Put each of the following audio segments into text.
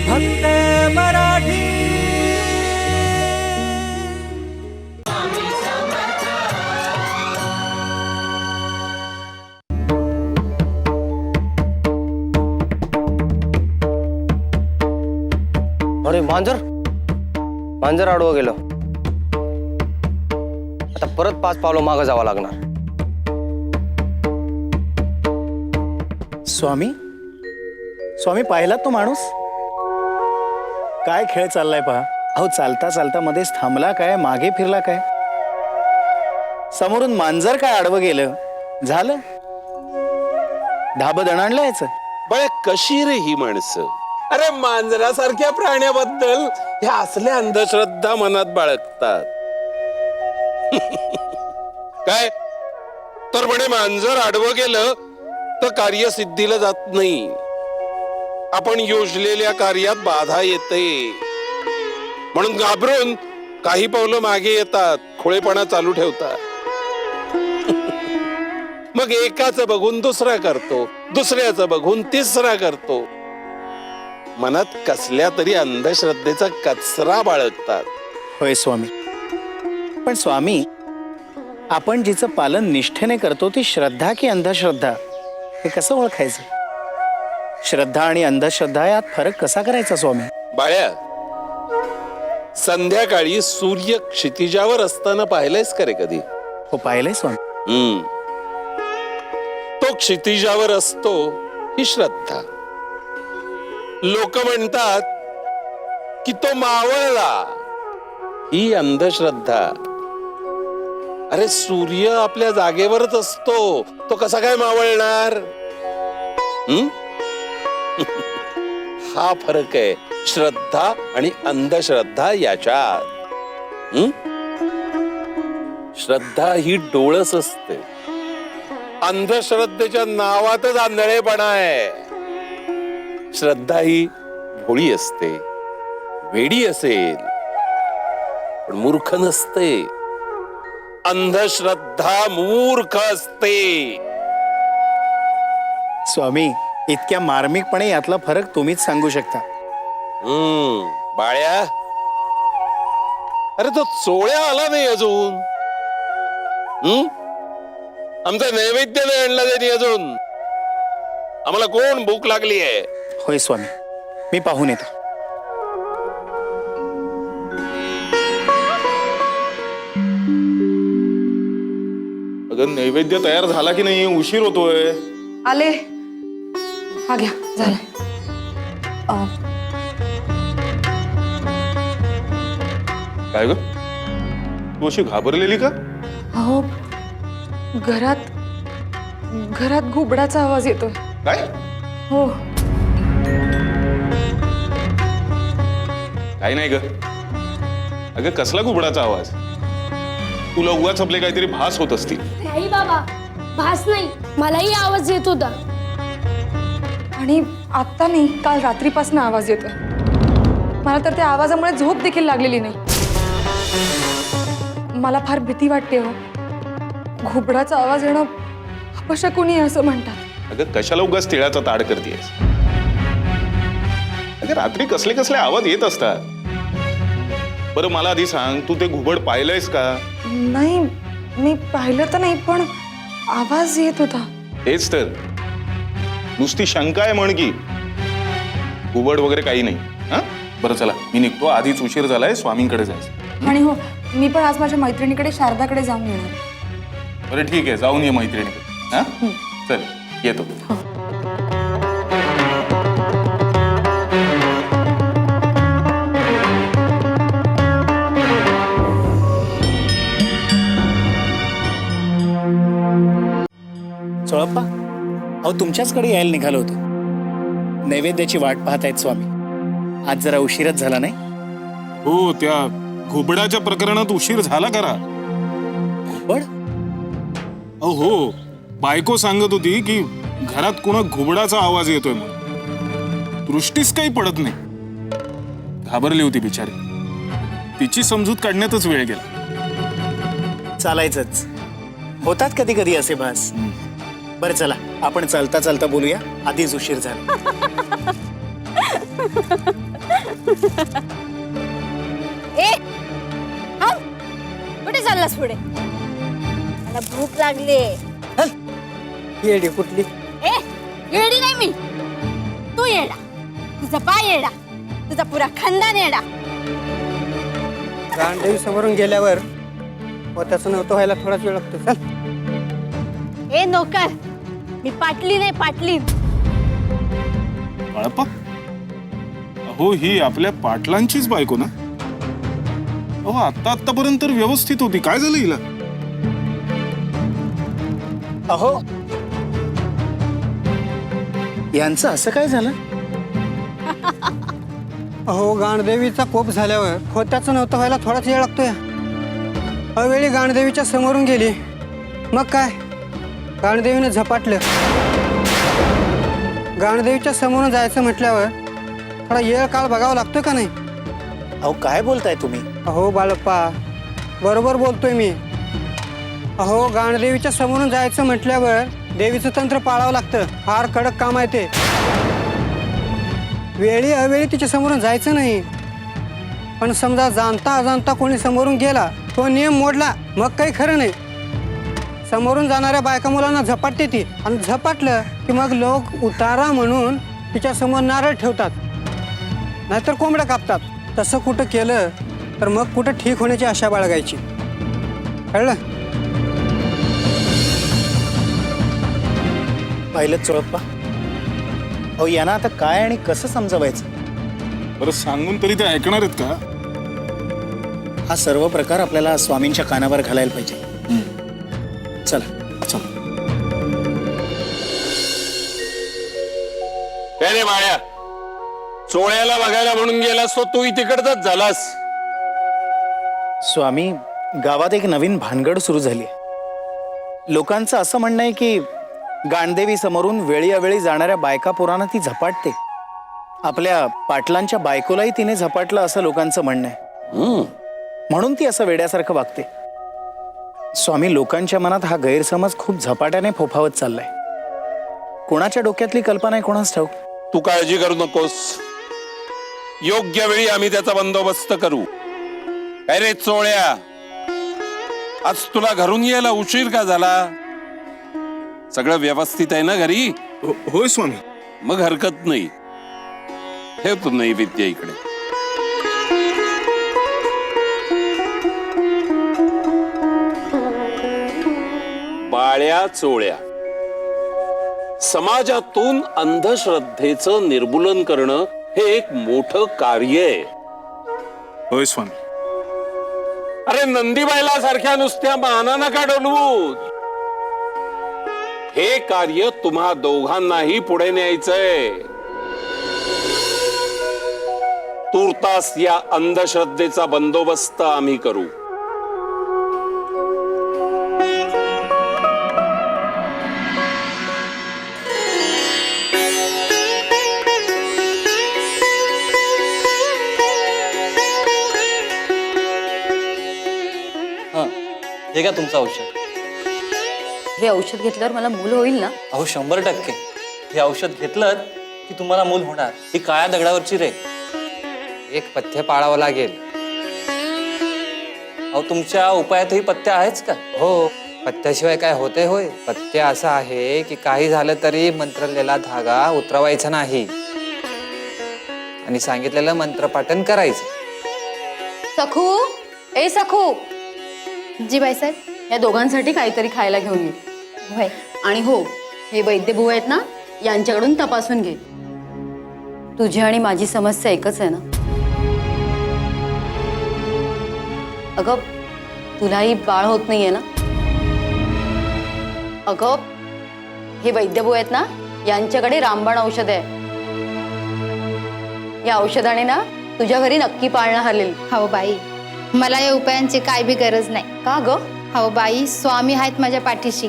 फक्त मराठी। अरे मांजर मांजर आडवं गेलं। आता परत 5 पावलं मागं जावं लागणार। स्वामी स्वामी पाहिलात तो माणूस? काय खेळ चाललाय पहा। अहो चालता चालता मध्येच थांबला काय, मागे फिरला काय, समोरून मांजर काय आडवं गेलं, झालं धाबं दणाणलं याचं। बळे कशी रे ही माणसं? अरे मांजरासारख्या प्राण्याबद्दल ह्या असल्या अंधश्रद्धा मनात बाळगतात। काय तर म्हणे मांजर आडवं गेलं तर कार्यसिद्धीला जात नाही, आपण योजलेल्या कार्यात बाधा येते, म्हणून घाबरून काही पावलं मागे येतात, खोळेपणा चालू ठेवतात। मग एकाचं बघून दुसरा करतो, दुसऱ्याचं बघून तिसरा करतो, मनात कसल्या तरी अंधश्रद्धेचा कचरा बाळगतात। होय स्वामी, पण स्वामी आपण जिचं पालन निष्ठेने करतो ती श्रद्धा की अंधश्रद्धा हे कसं ओळखायचं? श्रद्धा आणि अंधश्रद्धा यात फरक कसा करायचा स्वामी? बाळ्या, संध्याकाळी सूर्य क्षितिजावर असताना पाहिलंयस का रे कधी? हो पाहिलंय स्वामी। तो क्षितिजावर असतो ही श्रद्धा। लोक म्हणतात की तो मावळला, ही अंधश्रद्धा। अरे सूर्य आपल्या जागेवरच असतो, तो कसा काय मावळणार? हा फरक आहे श्रद्धा आणि अंधश्रद्धा याच्यात। श्रद्धा ही डोळस असते, अंधश्रद्धेच्या नावातच आंधळेपणा आहे। श्रद्धा ही भोळी असते, वेडी असेल पण मूर्ख नसते। अंधश्रद्धा मूर्ख असते। स्वामी इतक्या मार्मिकपणे यातला फरक तुम्हीच सांगू शकता। बाळ्या, अरे तो चोळ्या आला नाही अजून। आमचा नैवेद्य नाही आणला त्यांनी अजून। आम्हाला कोण भूक लागली आहे? होय स्वामी, मी पाहून येतो। अगं नैवेद्य तयार झाला की नाही? उशीर होतोय। आले, हा घ्या झालंय। काय ग, तू अशी घाबरलेली का? अहो घरात घुबडाचा आवाज येतोय। काय? हो काही नाही ग। अगं कसला घुबडाचा आवाज? तुला उगाच आपले काहीतरी भास होत असतील। नाही बाबा, भास नाही, मलाही आवाज येत होता। आणि आता नाही, काल रात्रीपासून आवाज येतोय। मला तर त्या आवाजामुळे झोप देखील लागलेली नाही। मला फार भीती वाटते हो। घुबडाचा आवाज येणं अपशकुनी असं म्हणतात। अगं कशाला उगाच तिळाचा ताड करतेस? अगं रात्री कसले कसले आवाज येत असतात। बरं मला आधी सांग, तू ते घुबड पाहिलंयस का? नाही, मी पाहिलं तर नाही, पण आवाज येत होता। तेच तर, नुसती शंका आहे म्हण की, घुबड वगैरे काही नाही। हा बरं चला, मी निघतो, आधीच उशीर झालाय, स्वामींकडे जायचं। आणि हो, मी पण आज माझ्या मैत्रिणीकडे शारदाकडे जाऊन येणार। बरं ठीक आहे, जाऊन ये मैत्रिणीकडे। हा चल येतो। चोळप्पा, अहो तुमच्याचकडे यायला निघालो होतो। नैवेद्याची वाट पाहत आहेत स्वामी। आज जरा उशीरच झाला नाही? हो, त्या घुबडाच्या प्रकरणात उशीर झाला करा। घुबड? हो, बायको सांगत होती की घरात कोणा घुबडाचा आवाज येतोय म्हणून। दृष्टीस काही पडत नाही। घाबरली होती बिचारी, तिची समजूत काढण्यातच वेळ गेला। चालायचंच, होतात कधी कधी असे भास। बरं चला, आपण चालता चालता बोलूया, आधीच उशीर झाला। ए थांब. कुठे चाललास पुढे? मला भूक लागली. येडी कुठली? ए येडी नाही मी, तू येडा. तुझा बाय येडा, तुझा पुरा खानदान येडा. गांधीवी समोरून गेल्यावर त्याचं नव्हतं व्हायला थोडाच वेळ लागतो. चल. ए नोकर, मी पाटली नाही पाटली. बाळप्पा, अहो ही आपल्या पाटलांचीच बायको ना? अहो आतापर्यंत तर व्यवस्थित होती, काय झालं हिला? अहो यांचं असं काय झालं? अहो गांधीवीचा कोप झाल्यावर होत्याचं नव्हतं व्हायला थोडाच वेळ लागतोय. अवेळी गांधीवीच्या समोरून गेली, मग काय गांधीवीनं झपाटलं. गांधीवीच्या समोरून जायचं म्हटल्यावर थोडा वेळ काळ बघावा लागतोय का नाही? अहो काय बोलताय तुम्ही? अहो बाळप्पा, बरोबर बोलतोय मी. अहो गांधीवीच्या समोरून जायचं म्हटल्यावर देवीचं तंत्र पाळावं लागतं. फार कडक काम आहे ते. वेळी अवेळी तिच्या समोरून जायचं नाही. पण समजा जाणता अजाणता कोणी समोरून गेला, तो नियम मोडला, मग काही खरं नाही. समोरून जाणाऱ्या बायका मुलांना झपाटते ती, आणि झपाटलं की मग लोक उतारा म्हणून तिच्या समोर नारळ ठेवतात, नाहीतर कोंबड्या कापतात. तसं कुठं केलं तर मग कुठं ठीक होण्याची आशा बाळगायची. कळलं? पाहिलं चोळप्पा, अहो यांना आता काय आणि कसं समजावायचं? बरं सांगून तरी ते ऐकणार आहेत का? हा सर्व प्रकार आपल्याला स्वामींच्या कानावर घालायला पाहिजे. चला. काय रे माया, चोळ्याला बघायला म्हणून गेलास तो तूही तिकडचाच झालास. स्वामी, गावात एक नवीन भानगड सुरू झाली. लोकांचं असं म्हणणं आहे की गांधेवी समोरून वेळी अवेळी जाणाऱ्या बायका पोरांना ती झपाटते. आपल्या पाटलांच्या बायकोलाही तिने झपाटलं असं लोकांचं म्हणणं आहे. म्हणून ती असं वेड्यासारखं वागते. स्वामी, लोकांच्या मनात हा गैरसमज खूप झपाट्याने फोफावत चाललाय. कोणाच्या डोक्यातली कल्पना आहे कोणाच ठाऊक. तू काळजी करू नकोस, योग्य वेळी आम्ही त्याचा बंदोबस्त करू. काय रे चोळ्या, आज तुला घरून यायला उशीर का झाला? सगळं व्यवस्थित आहे ना घरी? होय स्वामी. मग हरकत नाही. ठेवतो नैवेद्य इकडे. बाळ्या चोळ्या, समाजातून अंधश्रद्धेचं निर्मूलन करणं हे एक मोठं कार्य आहे. होय स्वामी. अरे नंदीबाईला सारख्या नुसत्या माना नका डोलवू. हे कार्य तुम्हा दोघांनाही पुढे न्यायचंय. तूर्तास या अंधश्रद्धेचा बंदोबस्त आम्ही करू. हे का तुमचं औषध? हे औषध घेतल्यावर मला मूल होईल ना? अहो 100%. हे औषध घेतलं की तुम्हाला मूल होणार. ही काळ्या दगडावरची रे. एक पथ्य पाळावं लागेल. अहो तुमच्या उपायातही पथ्य आहेच का? हो, पथ्याशिवाय काय होते होय? पथ्य असं आहे की काही झालं तरी मंत्रलेला धागा उतरवायचा नाही आणि सांगितलेलं मंत्रपाठन करायचं. सखू, ए सखू, जी बाईसाहेब. या दोघांसाठी काहीतरी खायला घेऊन ये. होय. आणि हो, हे वैद्यभाऊ आहेत ना, यांच्याकडून तपासून घे. तुझी आणि माझी समस्या एकच आहे ना? अगं, तुलाही बाळ होत नाहीये ना? अगं, हे वैद्यभाऊ आहेत ना, यांच्याकडे रामबाण औषध आहे. या औषधाने ना तुझ्या घरी नक्की पाळणं हलेल. हो बाई, मला या उपायांची काय बी गरज नाही. का ग? हो बाई, स्वामी आहेत माझ्या पाठीशी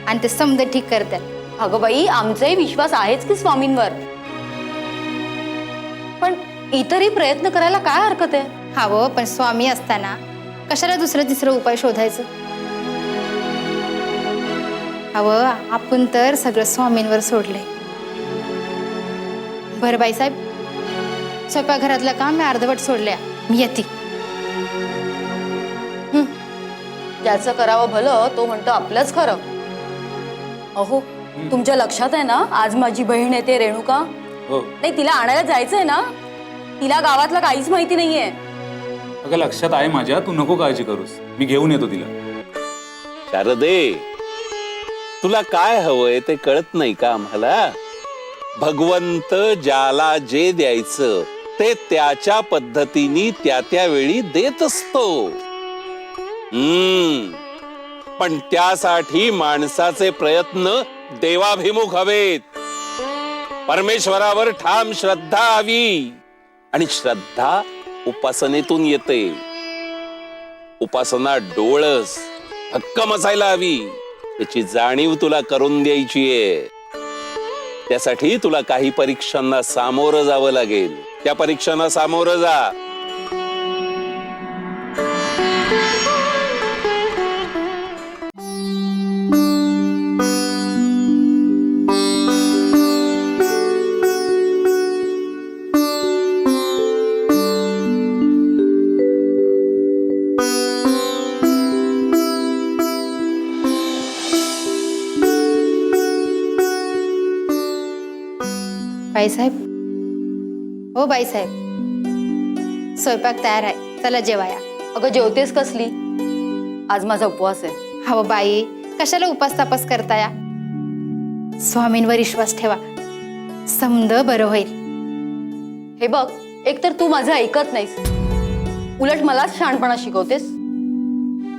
आणि ते समज ठीक करतात. अगं बाई, आमचाही विश्वास आहेच की स्वामींवर, पण इतरही प्रयत्न करायला काय हरकत आहे? हवं, पण स्वामी असताना कशाला दुसरं तिसरं उपाय शोधायचं? हवं, आपण तर सगळं स्वामींवर सोडलंय. बरं बाईसाहेब, स्वयंपाकघरातलं काम मी अर्धवट सोडल्या, मी येते. ज्याचं करावं भलं तो म्हणतो आपलंच खरं. अहो तुमच्या लक्षात आहे ना, आज माझी बहीण येते रेणुका. हो. नाही, तिला आणायला जायचंय ना. तिला गावातलं काहीच माहिती नाहीये. अगं लक्षात आहे माझ्या, तू नको काळजी करूस, मी घेऊन येतो तिला. शारदे, तुला काय हवंय ते कळत नाही का आम्हाला? भगवंत ज्याला जे द्यायचं ते त्याच्या पद्धतीने त्या त्यावेळी देत असतो. पण त्यासाठी माणसाचे प्रयत्न देवाभिमुख हवेत. परमेश्वरावर ठाम श्रद्धा हवी, आणि श्रद्धा उपासनेतून येते. उपासना डोळस भक्कम असायला हवी, याची जाणीव तुला करून द्यायचीये. त्यासाठी तुला काही परीक्षांना सामोरं जावं लागेल. त्या परीक्षांना सामोरं जा. बाईसाहेब, हो बाईसाहेब, स्वयंपाक तयार आहे, चला जेवाया. अगं जेवतेस कसली? आज माझा उपवास आहे. हो बाई, कशाला उपास तापास करताया? स्वामींवर विश्वास ठेवा, समद बरं होईल. हे बघ, एकतर तू माझं ऐकत नाहीस, उलट मलाच शहाणपणा शिकवतेस.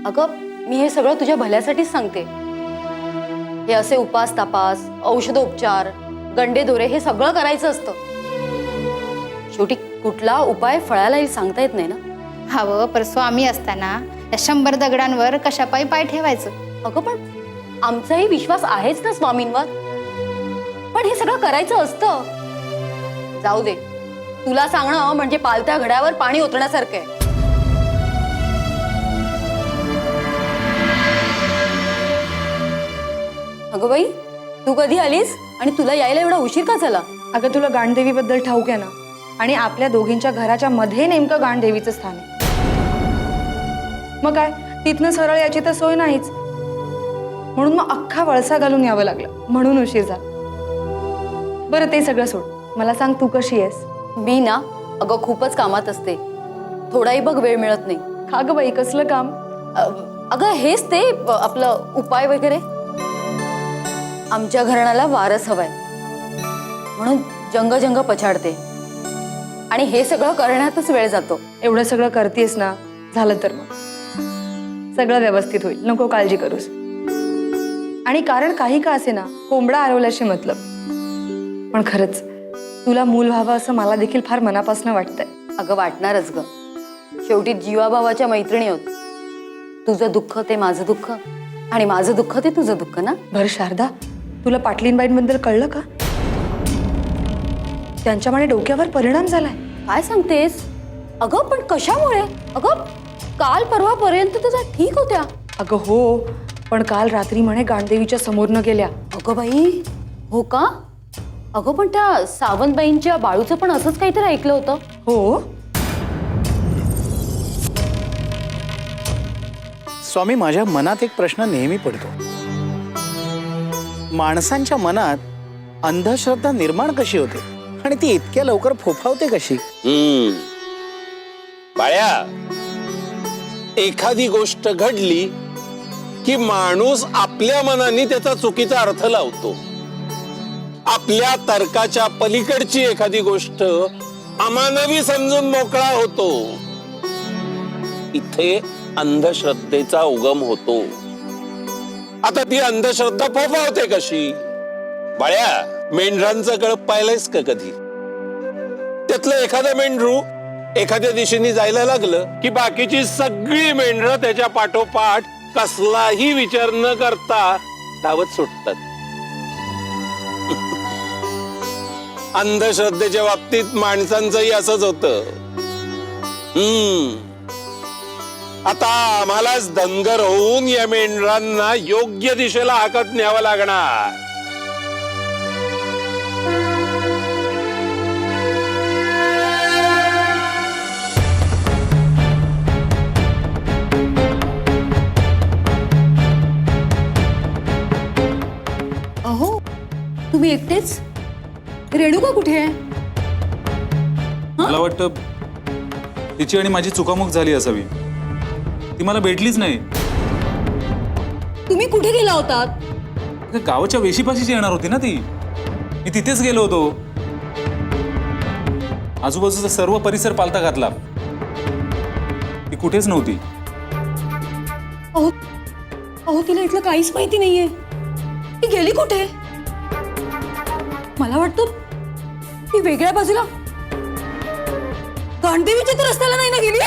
अगं मी हे सगळं तुझ्या भल्यासाठीच सांगते. हे असे उपास तापास, औषधोपचार, गंडे दोरे हे सगळं करायचं असतं. शेवटी कुठला उपाय फळाला येईल सांगता येत नाही ना. हवं, पर स्वामी असताना या 100 दगडांवर कशा पायी पाय ठेवायचं? अगं पण आमचाही विश्वास आहेच ना स्वामींवर. पण हे सगळं करायचं असतं. जाऊ दे, तुला सांगणं म्हणजे पालत्या घड्यावर पाणी ओतण्यासारखं आहे. अगं बाई, तू कधी आलीस आणि तुला यायला एवढा उशीर का झाला? अगं तुला गांडदेवीबद्दल ठाऊक आहे ना, आणि आपल्या दोघींच्या घराच्या मध्ये नेमकं गांडदेवीचं स्थान आहे. मग काय, तिथनं सरळ याची तर सोय नाहीच, म्हणून मग अख्खा वळसा घालून यावं लागलं, म्हणून उशीर झाला. बरं ते सगळं सोड, मला सांग तू कशी आहेस? मी ना अगं खूपच कामात असते, थोडाही बघ वेळ मिळत नाही. का गं बाई, कसलं काम? अगं हेच ते आपलं उपाय वगैरे. आमच्या घराण्याला वारस हवाय म्हणून जंग जंग पछाडते, आणि हे सगळं करण्यातच वेळ जातो. एवढं सगळं करतेस ना, झालं तर मग सगळं व्यवस्थित होईल, नको काळजी करूस. आणि कारण काही का असे ना, कोंबडा आरवल्याशी मतलब. पण खरंच तुला मूल व्हावं असं मला देखील फार मनापासून वाटतंय. अगं वाटणारच ग, शेवटी जीवाभावाच्या मैत्रिणी होत. तुझं दुःख ते माझं दुःख, आणि माझं दुःख ते तुझं दुःख ना. बरं शारदा, तुला पाटलीनबाईंबद्दल कळलं का? त्यांच्यामुळे डोक्यावर परिणाम झालाय. काय सांगतेस? अगं पण कशामुळे? अगं काल परवापर्यंत तुझा ठीक होत्या. अगं हो, पण काल रात्री म्हणे गांडदेवीच्या समोर न गेल्या. अगं बाई, हो का? अगं पण त्या सावंतबाईंच्या बाळूचं पण असंच काहीतरी ऐकलं होतं. हो, स्वामी, माझ्या मनात एक प्रश्न नेहमी पडतो. माणसांच्या मनात अंधश्रद्धा निर्माण कशी होते आणि ती इतक्या लवकर फोफावते कशी? बाळ्या, एखादी गोष्ट घडली की माणूस आपल्या मनाने त्याचा चुकीचा अर्थ लावतो. आपल्या तर्काच्या पलीकडची एखादी गोष्ट अमानवी समजून मोकळा होतो. इथे अंधश्रद्धेचा उगम होतो. आता ती अंधश्रद्धा फोफावते कशी? बाळ्या, मेंढरांचं कळप पाहिलंयस का कधी? त्यातलं एखादं मेंढरू एखाद्या दिशेने जायला लागलं की बाकीची सगळी मेंढरं त्याच्या पाठोपाठ कसलाही विचार न करता धावत सुटतात. अंधश्रद्धेच्या बाबतीत माणसांचंही असंच होतं. आता आम्हालाच धनगर होऊन या मेंढरांना योग्य दिशेला हाकत न्यावं लागणार. तुम्ही एकटेच? रेणुका कुठे आहे? मला वाटतं तिची आणि माझी चुकामुक झाली असावी. ती मला भेटलीच नाही. तुम्ही कुठे गेला होतात? गावाच्या वेशीपाशीच येणार होती ना ती. मी तिथेच गेलो होतो. आजूबाजूचा सर्व परिसर पालथा घातला. ती कुठेच नव्हती. अहो अहो तिला इथलं काहीच माहिती नाहीये. ती गेली कुठे? मला वाटतं ती वेगळ्या बाजूला गांधीवीच्या तर रस्त्याला नाही ना गेली.